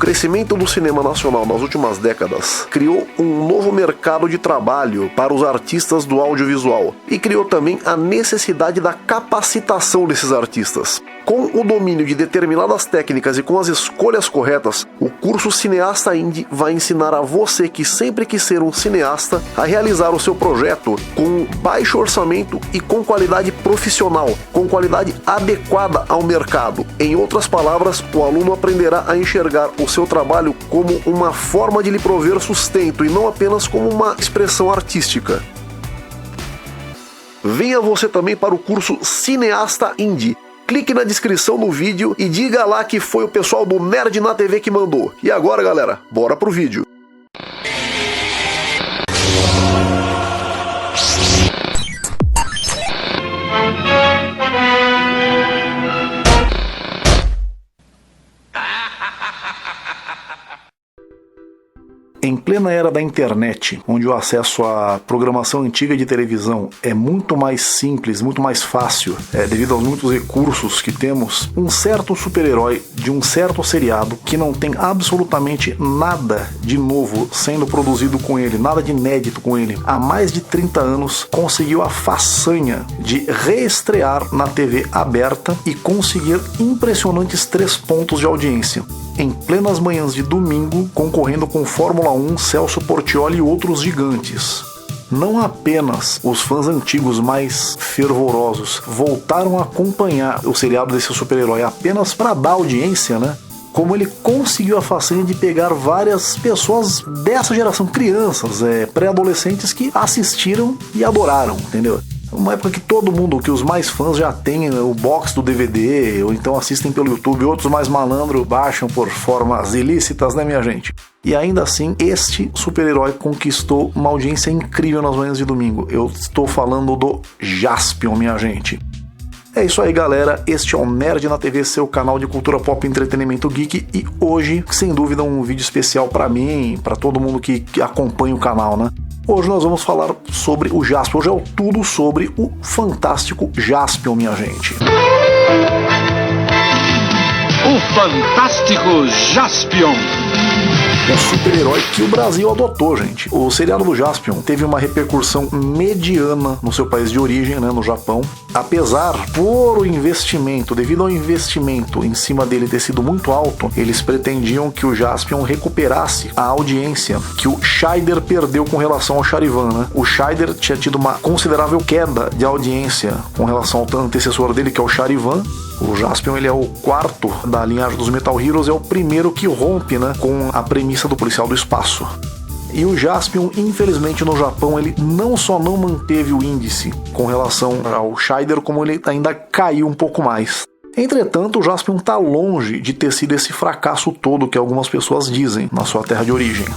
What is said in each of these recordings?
crescimento do cinema nacional nas últimas décadas criou um novo mercado de trabalho para os artistas do audiovisual e criou também a necessidade da capacitação desses artistas. Com o domínio de determinadas técnicas e com as escolhas corretas, o curso Cineasta Indie vai ensinar a você que sempre quis ser um cineasta a realizar o seu projeto com baixo orçamento e com qualidade profissional, com qualidade adequada ao mercado. Em outras palavras, o aluno aprenderá a enxergar o seu trabalho como uma forma de lhe prover sustento e não apenas como uma expressão artística. Venha você também para o curso Cineasta Indie. Clique na descrição do vídeo e diga lá que foi o pessoal do Nerd na TV que mandou. E agora, galera, bora pro vídeo. Em plena era da internet, onde o acesso à programação antiga de televisão é muito mais simples, muito mais fácil, devido aos muitos recursos que temos, um certo super-herói de um certo seriado que não tem absolutamente nada de novo sendo produzido com ele, nada de inédito com ele, há mais de 30 anos, conseguiu a façanha de reestrear na TV aberta e conseguir impressionantes 3 pontos de audiência. Em plenas manhãs de domingo, concorrendo com Fórmula 1, Celso Portiolli e outros gigantes. Não apenas os fãs antigos mais fervorosos voltaram a acompanhar o seriado desse super-herói apenas para dar audiência, né? Como ele conseguiu a façanha de pegar várias pessoas dessa geração, crianças, pré-adolescentes que assistiram e adoraram, entendeu? Uma época que todo mundo, que os mais fãs já têm o box do DVD, ou então assistem pelo YouTube, outros mais malandros baixam por formas ilícitas, né, minha gente? E ainda assim, este super-herói conquistou uma audiência incrível nas manhãs de domingo. Eu estou falando do Jaspion, minha gente. É isso aí, galera, este é o Nerd na TV, seu canal de cultura pop e entretenimento geek, e hoje, sem dúvida, um vídeo especial para mim, para todo mundo que acompanha o canal, né? Hoje nós vamos falar sobre o Jaspion, hoje é tudo sobre o fantástico Jaspion, minha gente. O fantástico Jaspion. O super-herói que o Brasil adotou, gente. O seriado do Jaspion teve uma repercussão mediana no seu país de origem, né, no Japão. Apesar, por o investimento, devido ao investimento em cima dele ter sido muito alto, eles pretendiam que o Jaspion recuperasse a audiência que o Scheider perdeu com relação ao Charivan, né? O Scheider tinha tido uma considerável queda de audiência com relação ao antecessor dele, que é o Charivan. O Jaspion, ele é o quarto da linhagem dos Metal Heroes, é o primeiro que rompe, né, com a premissa do policial do espaço. E o Jaspion, infelizmente, no Japão, ele não só não manteve o índice com relação ao Scheider, como ele ainda caiu um pouco mais. Entretanto, o Jaspion está longe de ter sido esse fracasso todo que algumas pessoas dizem na sua terra de origem.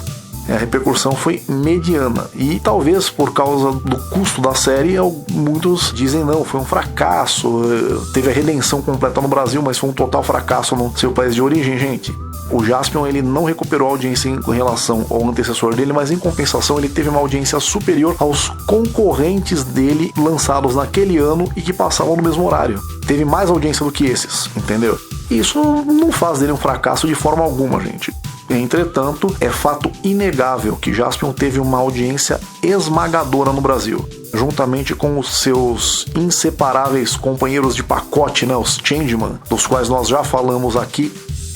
A repercussão foi mediana e talvez por causa do custo da série, muitos dizem não, foi um fracasso, teve a redenção completa no Brasil, mas foi um total fracasso no seu país de origem, gente. O Jaspion, ele não recuperou a audiência em relação ao antecessor dele, mas em compensação ele teve uma audiência superior aos concorrentes dele lançados naquele ano e que passavam no mesmo horário. Teve mais audiência do que esses, entendeu? Isso não faz dele um fracasso de forma alguma, gente. Entretanto, é fato inegável que Jaspion teve uma audiência esmagadora no Brasil, juntamente com os seus inseparáveis companheiros de pacote, né, os Changeman, dos quais nós já falamos aqui.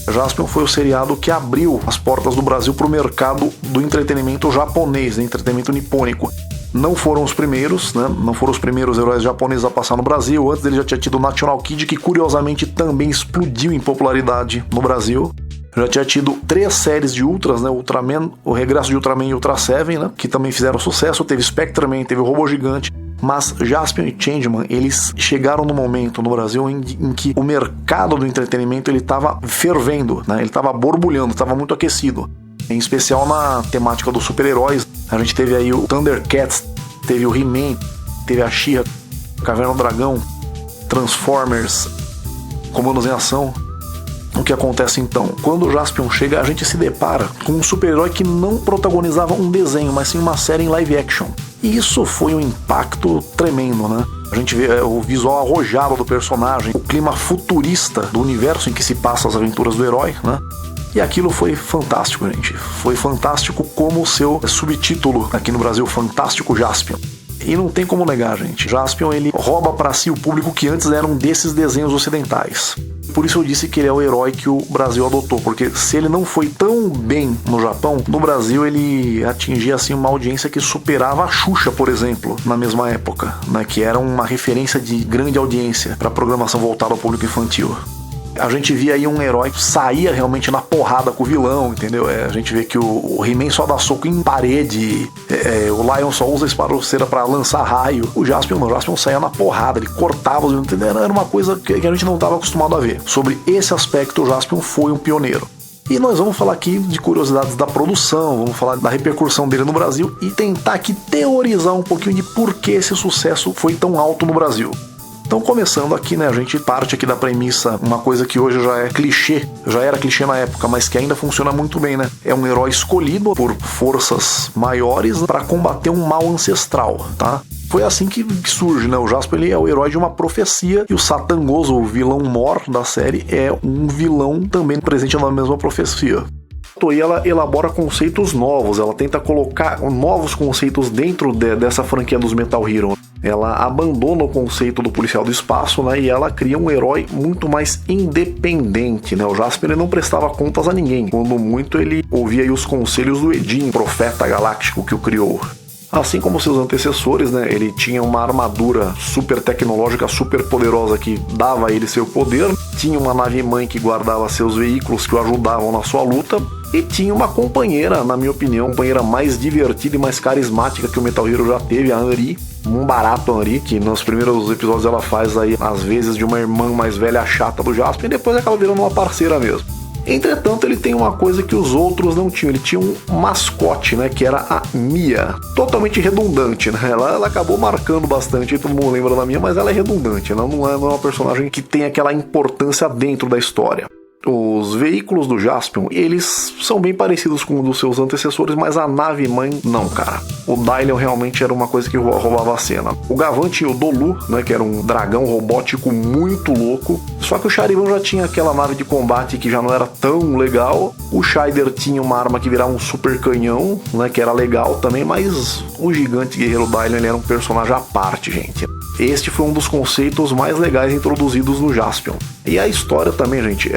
Jaspion foi o seriado que abriu as portas do Brasil para o mercado do entretenimento japonês, do entretenimento nipônico. Não foram os primeiros, né? Não foram os primeiros heróis japoneses a passar no Brasil. Antes dele já tinha tido o National Kid, que curiosamente também explodiu em popularidade no Brasil. Já tinha tido 3 séries de Ultras, né? Ultraman, o Regresso de Ultraman e Ultra Seven, né? Que também fizeram sucesso. Teve Spectreman, teve o Robô Gigante. Mas Jaspion e Changeman, eles chegaram no momento no Brasil em que o mercado do entretenimento ele estava fervendo, né? Ele estava borbulhando, estava muito aquecido. Em especial na temática dos super-heróis. A gente teve aí o Thundercats, teve o He-Man, teve a She-Ra, Caverna do Dragão, Transformers, Comandos em Ação. O que acontece então? Quando o Jaspion chega, a gente se depara com um super-herói que não protagonizava um desenho, mas sim uma série em live action. E isso foi um impacto tremendo, né? A gente vê o visual arrojado do personagem, o clima futurista do universo em que se passa as aventuras do herói, né? E aquilo foi fantástico, gente. Foi fantástico como o seu subtítulo aqui no Brasil, Fantástico Jaspion. E não tem como negar, gente. Jaspion, ele rouba para si o público que antes eram desses desenhos ocidentais. Por isso eu disse que ele é o herói que o Brasil adotou, porque se ele não foi tão bem no Japão, no Brasil ele atingia assim uma audiência que superava a Xuxa, por exemplo, na mesma época, né, que era uma referência de grande audiência para programação voltada ao público infantil. A gente via aí um herói que saía realmente na porrada com o vilão, entendeu? A gente vê que o He-Man só dá soco em parede, o Lion só usa esparroceira pra lançar raio. O Jaspion não, o Jaspion saía na porrada, ele cortava os vilões, entendeu? Era uma coisa que a gente não estava acostumado a ver. Sobre esse aspecto, o Jaspion foi um pioneiro. E nós vamos falar aqui de curiosidades da produção, vamos falar da repercussão dele no Brasil e tentar aqui teorizar um pouquinho de por que esse sucesso foi tão alto no Brasil. Então, começando aqui, né, a gente parte aqui da premissa, uma coisa que hoje já é clichê, já era clichê na época, mas que ainda funciona muito bem, né? É um herói escolhido por forças maiores para combater um mal ancestral, tá? Foi assim que surge, né? O Jaspion, ele é o herói de uma profecia e o Satangoso, o vilão mor da série, é um vilão também presente na mesma profecia. E ela elabora conceitos novos, ela tenta colocar novos conceitos dentro dessa franquia dos Metal Hero. Ela abandona o conceito do policial do espaço, né, e ela cria um herói muito mais independente, né? O Jaspion, ele não prestava contas a ninguém. Quando muito, ele ouvia aí os conselhos do Edin, profeta galáctico que o criou. Assim como seus antecessores, né, ele tinha uma armadura super tecnológica, super poderosa que dava a ele seu poder, tinha uma nave-mãe que guardava seus veículos que o ajudavam na sua luta, e tinha uma companheira, na minha opinião, a companheira mais divertida e mais carismática que o Metal Hero já teve, a Anri, um barato Anri, que nos primeiros episódios ela faz aí, às vezes, de uma irmã mais velha chata do Jaspion, e depois acaba virando uma parceira mesmo. Entretanto, ele tem uma coisa que os outros não tinham. Ele tinha um mascote, né, que era a Mia. Totalmente redundante, né? Ela acabou marcando bastante, todo mundo lembra da Mia, mas ela é redundante. Ela não é uma personagem que tem aquela importância dentro da história. Os veículos do Jaspion, eles são bem parecidos com um dos seus antecessores, mas a nave-mãe não, cara. O Dylion realmente era uma coisa que roubava a cena. O Gavan tinha o Dolu, né, que era um dragão robótico muito louco, só que o Charivan já tinha aquela nave de combate que já não era tão legal. O Shider tinha uma arma que virava um super canhão, né, que era legal também, mas o gigante guerreiro Dylion, ele era um personagem à parte, gente. Este foi um dos conceitos mais legais introduzidos no Jaspion. E a história também, gente,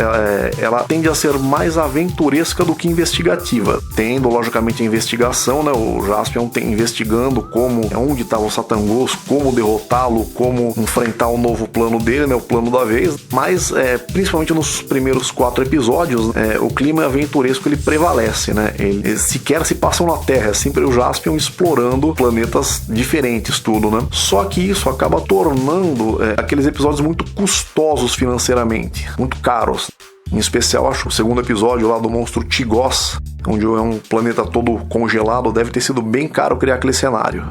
ela tende a ser mais aventuresca do que investigativa. Tendo, logicamente, a investigação, né? O Jaspion investigando onde estava o Satangoso, como derrotá-lo, como enfrentar o novo plano dele, né? O plano da vez. Mas, principalmente nos primeiros 4 episódios, o clima aventuresco ele prevalece, né? Eles sequer se passam na Terra, é sempre o Jaspion explorando planetas diferentes, tudo, né? Só que isso acaba tornando aqueles episódios muito custosos financeiramente, muito caros. Em especial, acho, o segundo episódio lá do monstro Tigos, onde é um planeta todo congelado, deve ter sido bem caro criar aquele cenário.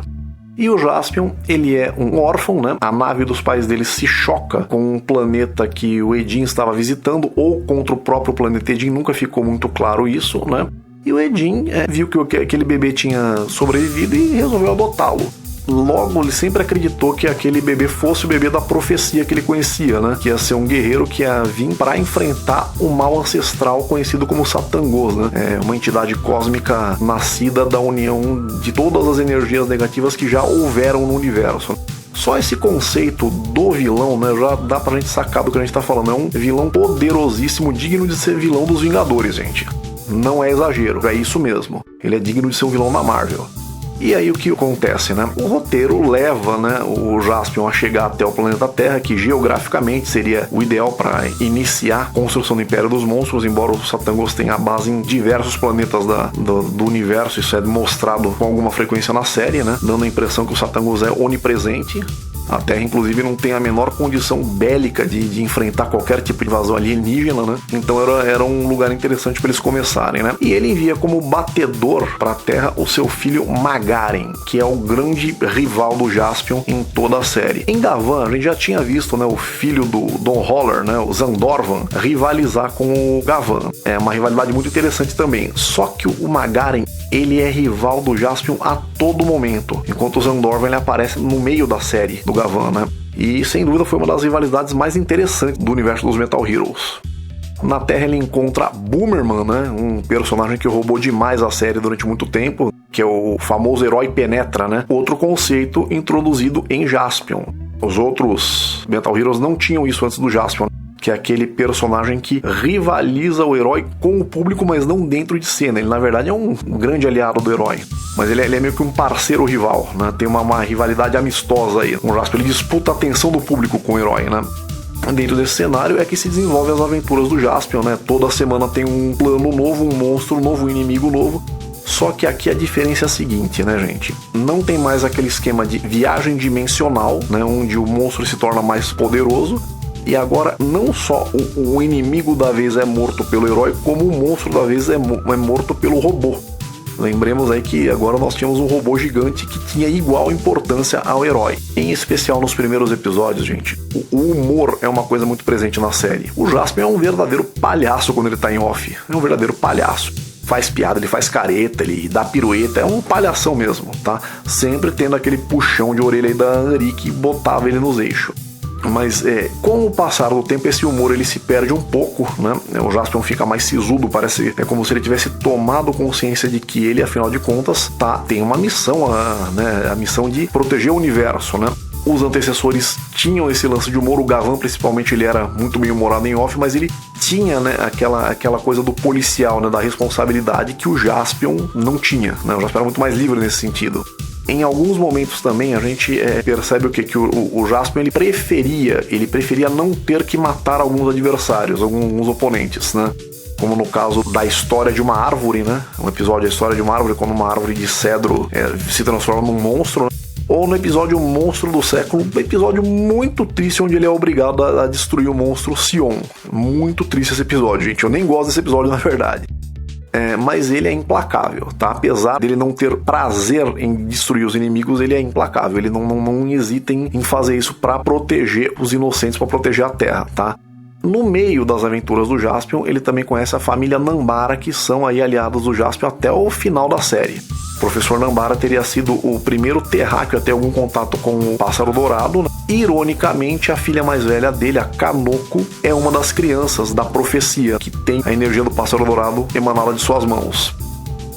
E o Jaspion, ele é um órfão, né? A nave dos pais dele se choca com um planeta que o Edin estava visitando, ou contra o próprio planeta Edin, nunca ficou muito claro isso, né? E o Edin viu que aquele bebê tinha sobrevivido e resolveu adotá-lo. Logo, ele sempre acreditou que aquele bebê fosse o bebê da profecia que ele conhecia, né? Que ia ser um guerreiro que ia vir para enfrentar o mal ancestral conhecido como Satangoso, né? É uma entidade cósmica nascida da união de todas as energias negativas que já houveram no universo. Só esse conceito do vilão, né, já dá pra gente sacar do que a gente tá falando. É um vilão poderosíssimo, digno de ser vilão dos Vingadores, gente. Não é exagero, é isso mesmo. Ele é digno de ser um vilão da Marvel. E aí o que acontece, né? O roteiro leva, né, o Jaspion a chegar até o planeta Terra, que geograficamente seria o ideal para iniciar a construção do Império dos Monstros, embora o Satangoso tenha a base em diversos planetas do universo. Isso é mostrado com alguma frequência na série, né? Dando a impressão que o Satangoso é onipresente. A Terra, inclusive, não tem a menor condição bélica de enfrentar qualquer tipo de invasão alienígena, né? Então era um lugar interessante para eles começarem, né? E ele envia como batedor para a Terra o seu filho Magaren, que é o grande rival do Jaspion em toda a série. Em Gavan, a gente já tinha visto, né, o filho do Don Holler, né, o Zandorvan, rivalizar com o Gavan. É uma rivalidade muito interessante também. Só que o Magaren, ele é rival do Jaspion a todo momento, enquanto o Zandorvan ele aparece no meio da série do Gavan, né? E sem dúvida foi uma das rivalidades mais interessantes do universo dos Metal Heroes. Na Terra ele encontra Boomerman, né? Um personagem que roubou demais a série durante muito tempo, que é o famoso herói Penetra, né? Outro conceito introduzido em Jaspion. Os outros Metal Heroes não tinham isso antes do Jaspion, que é aquele personagem que rivaliza o herói com o público, mas não dentro de cena. Ele, na verdade, é um grande aliado do herói. Mas ele é meio que um parceiro rival, né? Tem uma rivalidade amistosa aí. O Jaspion, ele disputa a atenção do público com o herói, né? Dentro desse cenário é que se desenvolvem as aventuras do Jaspion, né? Toda semana tem um plano novo, um monstro novo, um inimigo novo. Só que aqui a diferença é a seguinte, né, gente? Não tem mais aquele esquema de viagem dimensional, né? Onde o monstro se torna mais poderoso. E agora, não só o inimigo da vez é morto pelo herói, como o monstro da vez é morto pelo robô. Lembremos aí que agora nós tínhamos um robô gigante que tinha igual importância ao herói. Em especial nos primeiros episódios, gente. O humor é uma coisa muito presente na série. O Jaspion é um verdadeiro palhaço quando ele tá em off. É um verdadeiro palhaço. Faz piada, ele faz careta, ele dá pirueta, é um palhação mesmo, tá? Sempre tendo aquele puxão de orelha aí da Anri que botava ele nos eixos. Mas com o passar do tempo esse humor ele se perde um pouco, né? O Jaspion fica mais sisudo, parece como se ele tivesse tomado consciência de que ele, afinal de contas, tem uma missão, né? A missão de proteger o universo, né? Os antecessores tinham esse lance de humor, o Gavan principalmente ele era muito bem humorado em off, mas ele tinha, né, aquela coisa do policial, né, da responsabilidade que o Jaspion não tinha, né? O Jaspion era muito mais livre nesse sentido. Em alguns momentos também a gente percebe que o Jaspion ele preferia não ter que matar alguns adversários, alguns oponentes, né? Como no caso da história de uma árvore, né? Um episódio da história de uma árvore, quando uma árvore de cedro se transforma num monstro, né? Ou no episódio Monstro do Século, um episódio muito triste onde ele é obrigado a destruir o monstro Sion. Muito triste esse episódio, gente. Eu nem gosto desse episódio, na verdade. Mas ele é implacável, tá? Apesar dele não ter prazer em destruir os inimigos, ele é implacável. Ele não hesita em fazer isso para proteger os inocentes, para proteger a Terra, tá? No meio das aventuras do Jaspion, ele também conhece a família Nambara, que são aí aliados do Jaspion até o final da série. O professor Nambara teria sido o primeiro terráqueo a ter algum contato com o Pássaro Dourado, né? Ironicamente, a filha mais velha dele, a Kanoko, é uma das crianças da profecia, que tem a energia do Pássaro Dourado emanada de suas mãos.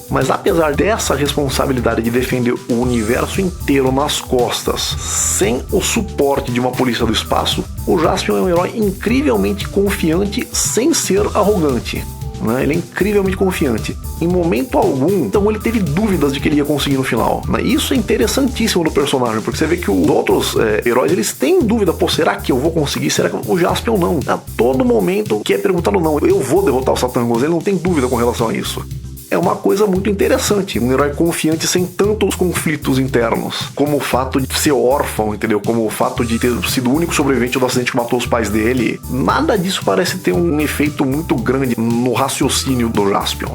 Mas apesar dessa responsabilidade de defender o universo inteiro nas costas, sem o suporte de uma polícia do espaço, o Jaspion é um herói incrivelmente confiante sem ser arrogante. Né? Ele é incrivelmente confiante. Em momento algum, então ele teve dúvidas de que ele ia conseguir no final. Isso é interessantíssimo no personagem, porque você vê que os outros heróis, eles têm dúvida, será que eu vou conseguir? Será que o Jaspion não? A todo momento que é perguntado, não, eu vou derrotar o Satangos, ele não tem dúvida com relação a isso. É uma coisa muito interessante, um herói confiante sem tantos conflitos internos, como o fato de ser órfão, entendeu? Como o fato de ter sido o único sobrevivente do acidente que matou os pais dele. Nada disso parece ter um efeito muito grande no raciocínio do Jaspion.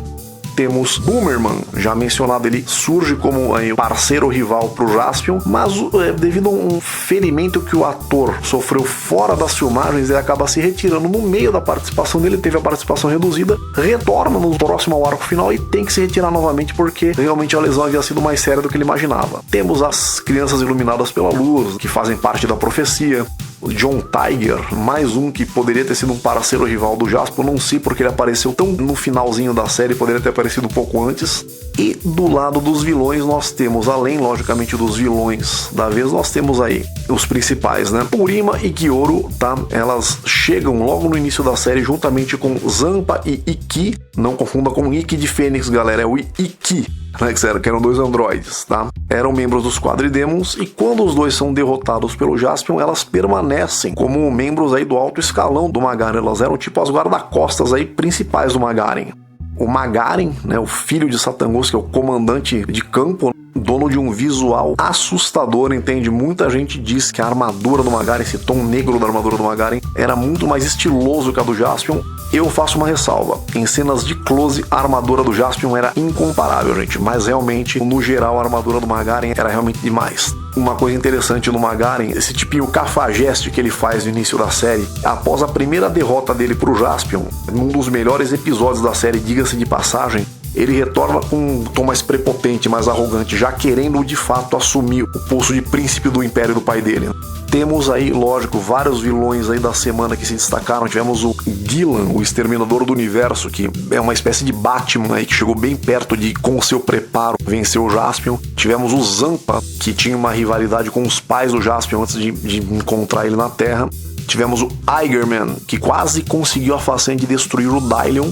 Temos Boomerman, já mencionado, ele surge como parceiro rival pro Jaspion, mas devido a um ferimento que o ator sofreu fora das filmagens, ele acaba se retirando no meio da participação dele, teve a participação reduzida, retorna no próximo ao arco final e tem que se retirar novamente porque realmente a lesão havia sido mais séria do que ele imaginava. Temos as crianças iluminadas pela luz, que fazem parte da profecia. O John Tiger, mais um que poderia ter sido um parceiro rival do Jaspion, não sei porque ele apareceu tão no finalzinho da série, poderia ter aparecido um pouco antes. E do lado dos vilões nós temos, além logicamente dos vilões da vez, nós temos aí os principais, né? Purima e Kyoru, tá? Elas chegam logo no início da série juntamente com Zampa e Iki, não confunda com Ikki de Fênix, galera, é o Iki, né? Que eram dois androides, tá? Eram membros dos Quadridemons e quando os dois são derrotados pelo Jaspion, elas permanecem como membros aí do alto escalão do Magaren. Elas eram tipo as guarda-costas aí principais do Magaren. O Magaren, né, o filho de Satangos, que é o comandante de campo, dono de um visual assustador, entende? Muita gente diz que a armadura do Magaren, esse tom negro da armadura do Magaren, era muito mais estiloso que a do Jaspion. Eu faço uma ressalva. Em cenas de close, a armadura do Jaspion era incomparável, gente. Mas realmente, no geral, a armadura do Magaren era realmente demais. Uma coisa interessante no Magaren, esse tipinho cafajeste que ele faz no início da série, após a primeira derrota dele pro Jaspion, num dos melhores episódios da série, diga-se de passagem, ele retorna com um tom mais prepotente, mais arrogante, já querendo de fato assumir o posto de príncipe do império do pai dele. Temos aí, lógico, vários vilões aí da semana que se destacaram. Tivemos o Gillan, o Exterminador do Universo, que é uma espécie de Batman aí, que chegou bem perto de, com seu preparo, vencer o Jaspion. Tivemos o Zampa, que tinha uma rivalidade com os pais do Jaspion antes de encontrar ele na Terra. Tivemos o Eigerman, que quase conseguiu a façanha de destruir o Dylion.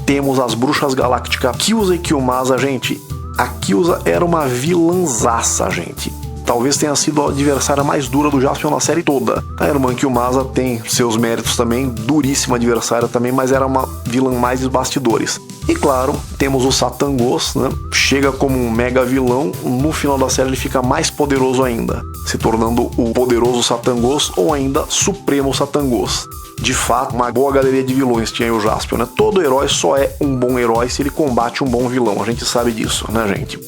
Temos as Bruxas Galácticas Kyuza e Kiyomasa, gente. A Kyuza era uma vilãzaça, gente. Talvez tenha sido a adversária mais dura do Jaspion na série toda. A irmã Kiyomasa tem seus méritos também, duríssima adversária também, mas era uma vilã mais dos bastidores. E claro, temos o Satangos, né? Chega como um mega vilão, no final da série ele fica mais poderoso ainda, se tornando o poderoso Satangos ou ainda Supremo Satangos. De fato, uma boa galeria de vilões tinha aí o Jaspion, né? Todo herói só é um bom herói se ele combate um bom vilão, a gente sabe disso, né, gente?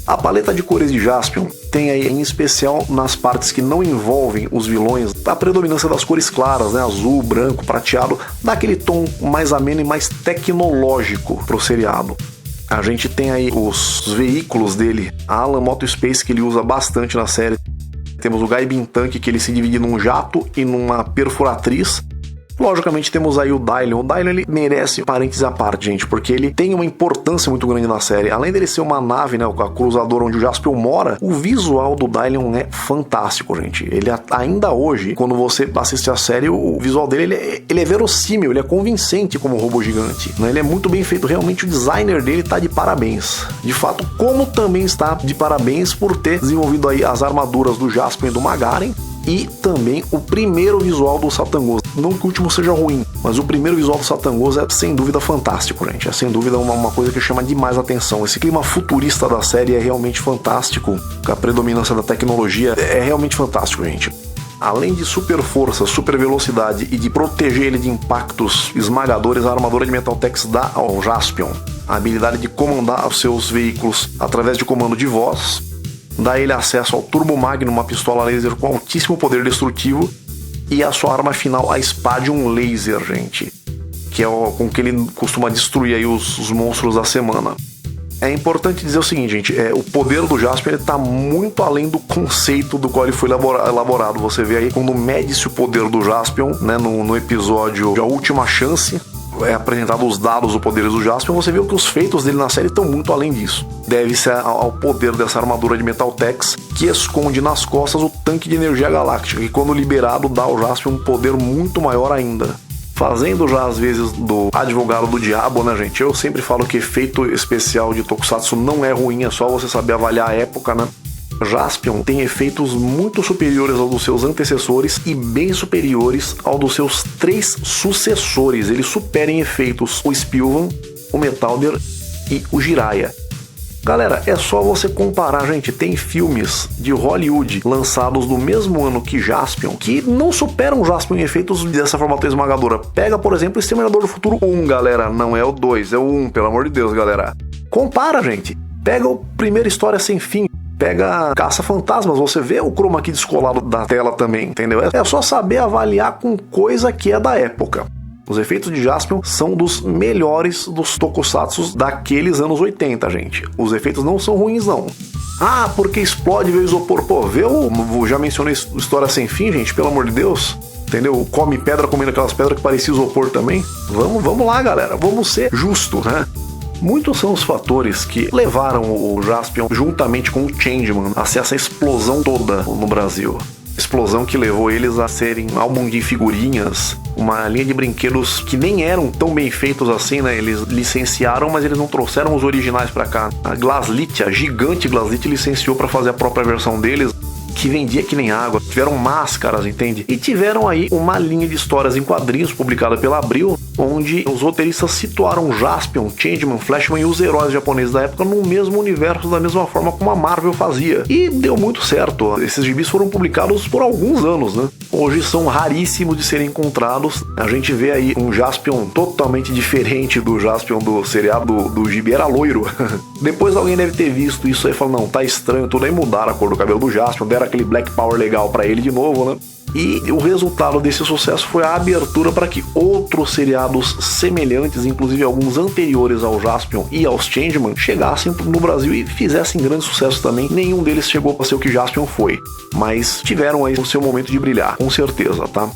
A paleta de cores de Jaspion tem aí, em especial nas partes que não envolvem os vilões, a predominância das cores claras, né? Azul, branco, prateado, dá aquele tom mais ameno e mais tecnológico pro seriado. A gente tem aí os veículos dele, a Alan Moto Space, que ele usa bastante na série. Temos o Gaibin Tank, que ele se divide num jato e numa perfuratriz. Logicamente temos aí o Dylion. O Dylion, ele merece parênteses à parte, gente, porque ele tem uma importância muito grande na série. Além dele ser uma nave, né, a cruzadora onde o Jaspion mora, o visual do Dylion é fantástico, gente. Ele ainda hoje, quando você assiste a série, o visual dele ele é verossímil, ele é convincente como robô gigante, né? Ele é muito bem feito, realmente o designer dele tá de parabéns. De fato, como também está de parabéns por ter desenvolvido aí as armaduras do Jaspion e do Magaren, e também o primeiro visual do Satangos. Não que o último seja ruim, mas o primeiro visual do Satangos é sem dúvida fantástico, gente. É sem dúvida uma coisa que chama demais a atenção. Esse clima futurista da série é realmente fantástico. A predominância da tecnologia é realmente fantástico, gente. Além de super força, super velocidade e de proteger ele de impactos esmagadores, a armadura de Metaltex dá ao Jaspion a habilidade de comandar os seus veículos através de comando de voz. Dá ele acesso ao Turbo Magnum, uma pistola laser com altíssimo poder destrutivo, e a sua arma final, a Spadium Laser, gente, que é com que ele costuma destruir aí os monstros da semana. É importante dizer o seguinte, gente, o poder do Jaspion está muito além do conceito do qual ele foi elaborado. Você vê aí quando mede-se o poder do Jaspion, né, no episódio A Última Chance, é apresentado os dados do poder do Jaspion, você vê que os feitos dele na série estão muito além disso. Deve-se ao poder dessa armadura de Metaltex, que esconde nas costas o tanque de energia galáctica, que quando liberado dá ao Jaspion um poder muito maior ainda. Fazendo já às vezes do advogado do diabo, né, gente? Eu sempre falo que efeito especial de Tokusatsu não é ruim, é só você saber avaliar a época, né? Jaspion tem efeitos muito superiores aos dos seus antecessores e bem superiores aos dos seus 3 sucessores. Ele supera em efeitos o Spilvan, o Metalder e o Jiraiya. Galera, é só você comparar, gente. Tem filmes de Hollywood lançados no mesmo ano que Jaspion que não superam Jaspion em efeitos dessa forma tão esmagadora. Pega, por exemplo, o Exterminador do Futuro 1, galera. Não é o 2, é o 1, pelo amor de Deus, galera. Compara, gente. Pega o Primeira História Sem Fim. Pega Caça-Fantasmas, você vê o chroma key descolado da tela também, entendeu? É só saber avaliar com coisa que é da época. Os efeitos de Jaspion são dos melhores dos tokusatsus daqueles anos 80, gente. Os efeitos não são ruins, não. Ah, porque explode e vê o isopor. Pô, já mencionei História Sem Fim, gente, pelo amor de Deus. Entendeu? Come pedra comendo aquelas pedras que parecia isopor também. Vamos lá, galera. Vamos ser justos, né? Muitos são os fatores que levaram o Jaspion, juntamente com o Changeman, a ser essa explosão toda no Brasil. Explosão que levou eles a serem álbum de figurinhas, uma linha de brinquedos que nem eram tão bem feitos assim, né? Eles licenciaram, mas eles não trouxeram os originais pra cá. A Glaslit, a gigante Glaslit, licenciou pra fazer a própria versão deles, que vendia que nem água. Tiveram máscaras, entende? E tiveram aí uma linha de histórias em quadrinhos publicada pela Abril, onde os roteiristas situaram Jaspion, Changeman, Flashman e os heróis japoneses da época no mesmo universo, da mesma forma como a Marvel fazia. E deu muito certo. Esses gibis foram publicados por alguns anos, né? Hoje são raríssimos de serem encontrados. A gente vê aí um Jaspion totalmente diferente do Jaspion do seriado do gibi, era loiro. Depois alguém deve ter visto isso aí e falou, não, tá estranho tudo, aí mudaram a cor do cabelo do Jaspion, deram aquele Black Power legal pra ele de novo, né? E o resultado desse sucesso foi a abertura para que outros seriados semelhantes, inclusive alguns anteriores ao Jaspion e aos Changeman, chegassem no Brasil e fizessem grande sucesso também. Nenhum deles chegou para ser o que Jaspion foi, mas tiveram aí o seu momento de brilhar, com certeza, tá?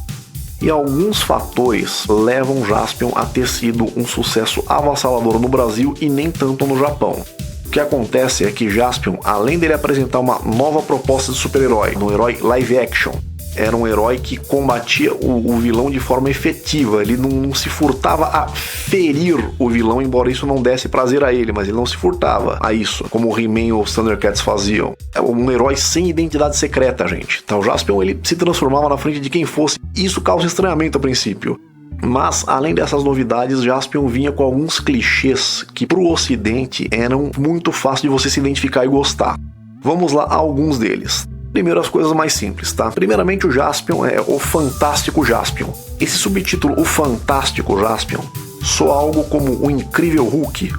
E alguns fatores levam Jaspion a ter sido um sucesso avassalador no Brasil e nem tanto no Japão. O que acontece é que Jaspion, além dele apresentar uma nova proposta de super-herói, um herói live action, era um herói que combatia o vilão de forma efetiva. Ele não se furtava a ferir o vilão, embora isso não desse prazer a ele, mas ele não se furtava a isso, como o He-Man ou os Thundercats faziam. É um herói sem identidade secreta, gente. Então, o Jaspion, ele se transformava na frente de quem fosse. Isso causa estranhamento a princípio. Mas, além dessas novidades, Jaspion vinha com alguns clichês que pro ocidente eram muito fáceis de você se identificar e gostar. Vamos lá a alguns deles. Primeiro, as coisas mais simples, tá? Primeiramente, o Jaspion é o Fantástico Jaspion. Esse subtítulo, o Fantástico Jaspion, soa algo como o Incrível Hulk,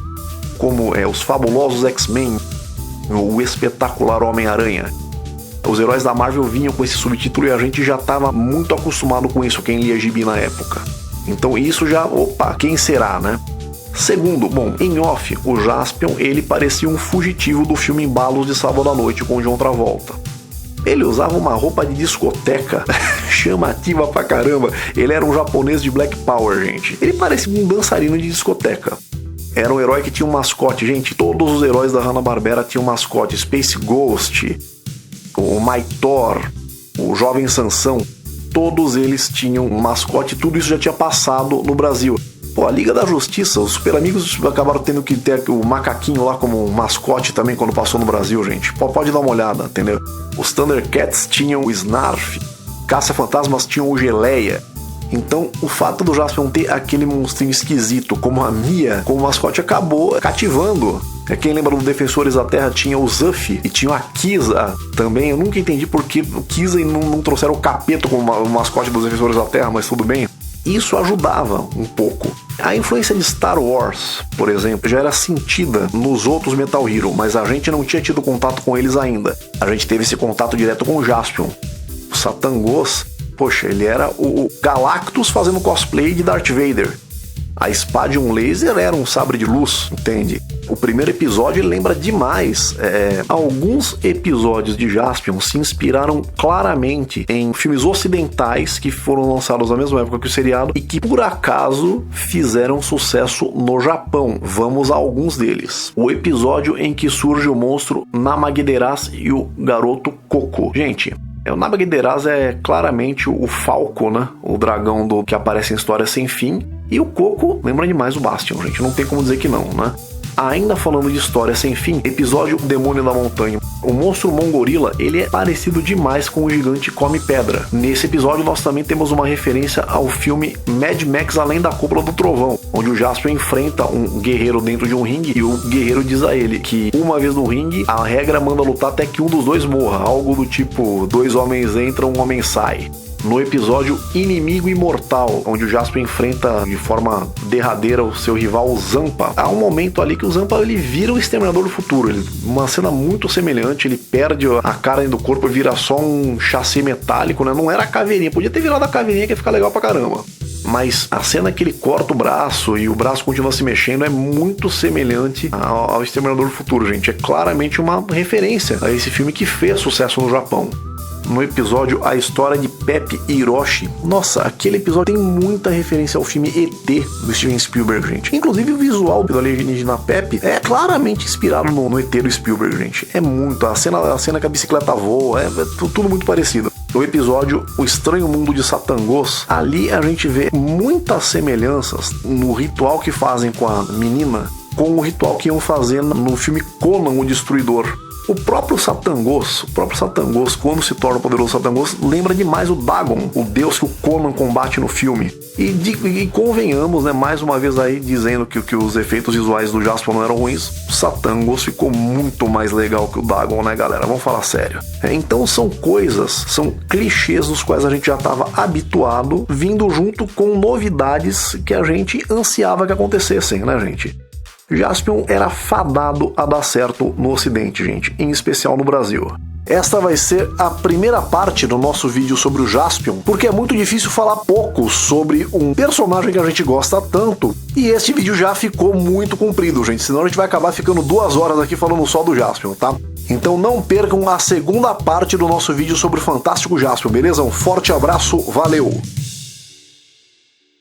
como os Fabulosos X-Men, o Espetacular Homem-Aranha. Os heróis da Marvel vinham com esse subtítulo e a gente já estava muito acostumado com isso, quem lia gibi na época. Então isso já, quem será, né? Segundo, em off, o Jaspion, ele parecia um fugitivo do filme Embalos de Sábado à Noite com o John Travolta. Ele usava uma roupa de discoteca chamativa pra caramba. Ele era um japonês de Black Power, gente. Ele parecia um dançarino de discoteca. Era um herói que tinha um mascote, gente. Todos os heróis da Hanna-Barbera tinham um mascote. Space Ghost, o Maitor, o Jovem Sansão. Todos eles tinham um mascote. Tudo isso já tinha passado no Brasil. A Liga da Justiça, os Super Amigos acabaram tendo que ter o macaquinho lá como mascote também quando passou no Brasil, gente. Pode dar uma olhada, entendeu? Os Thundercats tinham o Snarf, Caça-Fantasmas tinham o Geleia. Então, o fato do Jaspion ter aquele monstrinho esquisito como a Mia, como mascote, acabou cativando. Quem lembra do Defensores da Terra tinha o Zuffy e tinha a Kisa também. Eu nunca entendi por que o Kisa não trouxeram o Capeto como mascote dos Defensores da Terra, mas tudo bem. Isso ajudava um pouco. A influência de Star Wars, por exemplo, já era sentida nos outros Metal Hero, mas a gente não tinha tido contato com eles ainda. A gente teve esse contato direto com o Jaspion. O Satangos, ele era o Galactus fazendo cosplay de Darth Vader. A espada de um laser era um sabre de luz, entende? O primeiro episódio lembra demais. Alguns episódios de Jaspion se inspiraram claramente em filmes ocidentais que foram lançados na mesma época que o seriado e que por acaso fizeram sucesso no Japão. Vamos a alguns deles. O episódio em que surge o monstro Namagederas e o garoto Coco. Gente, o Namagederas é claramente o Falco, né? O dragão que aparece em História Sem Fim. E o Coco lembra demais o Bastion, gente. Não tem como dizer que não, né? Ainda falando de História Sem Fim, episódio Demônio da Montanha. O monstro Mongorila, ele é parecido demais com o gigante Come Pedra. Nesse episódio nós também temos uma referência ao filme Mad Max Além da Cúpula do Trovão, onde o Jaspion enfrenta um guerreiro dentro de um ringue e o guerreiro diz a ele que uma vez no ringue a regra manda lutar até que um dos dois morra, algo do tipo 2 homens entram, 1 homem sai. No episódio Inimigo Imortal, onde o Jaspion enfrenta de forma derradeira o seu rival Zampa, há um momento ali que o Zampa ele vira o Exterminador do Futuro. Uma cena muito semelhante, ele perde a cara do corpo e vira só um chassi metálico, né? Não era a caveirinha, podia ter virado a caveirinha que ia ficar legal pra caramba. Mas a cena que ele corta o braço e o braço continua se mexendo é muito semelhante ao Exterminador do Futuro, gente. É claramente uma referência a esse filme que fez sucesso no Japão. No episódio A História de Pepe e Hiroshi. Nossa, aquele episódio tem muita referência ao filme E.T. do Steven Spielberg, gente. Inclusive o visual do alienígena Pepe é claramente inspirado no E.T. do Spielberg, gente. É muito. A cena que a bicicleta voa, é tudo muito parecido. No episódio O Estranho Mundo de Satangos, ali a gente vê muitas semelhanças no ritual que fazem com a menina com o ritual que iam fazer no filme Conan o Destruidor. O próprio Satangos, quando se torna o poderoso Satangos, lembra demais o Dagon, o deus que o Conan combate no filme. E convenhamos, né, mais uma vez aí dizendo que os efeitos visuais do Jaspion não eram ruins, o Satangos ficou muito mais legal que o Dagon, né, galera? Vamos falar sério. Então são clichês dos quais a gente já estava habituado, vindo junto com novidades que a gente ansiava que acontecessem, né, gente? Jaspion era fadado a dar certo no Ocidente, gente, em especial no Brasil. esta vai ser a primeira parte do nosso vídeo sobre o Jaspion, porque é muito difícil falar pouco sobre um personagem que a gente gosta tanto, e este vídeo já ficou muito comprido, gente, senão a gente vai acabar ficando 2 horas aqui falando só do Jaspion, tá? Então não percam a segunda parte do nosso vídeo sobre o fantástico Jaspion, beleza? Um forte abraço, valeu!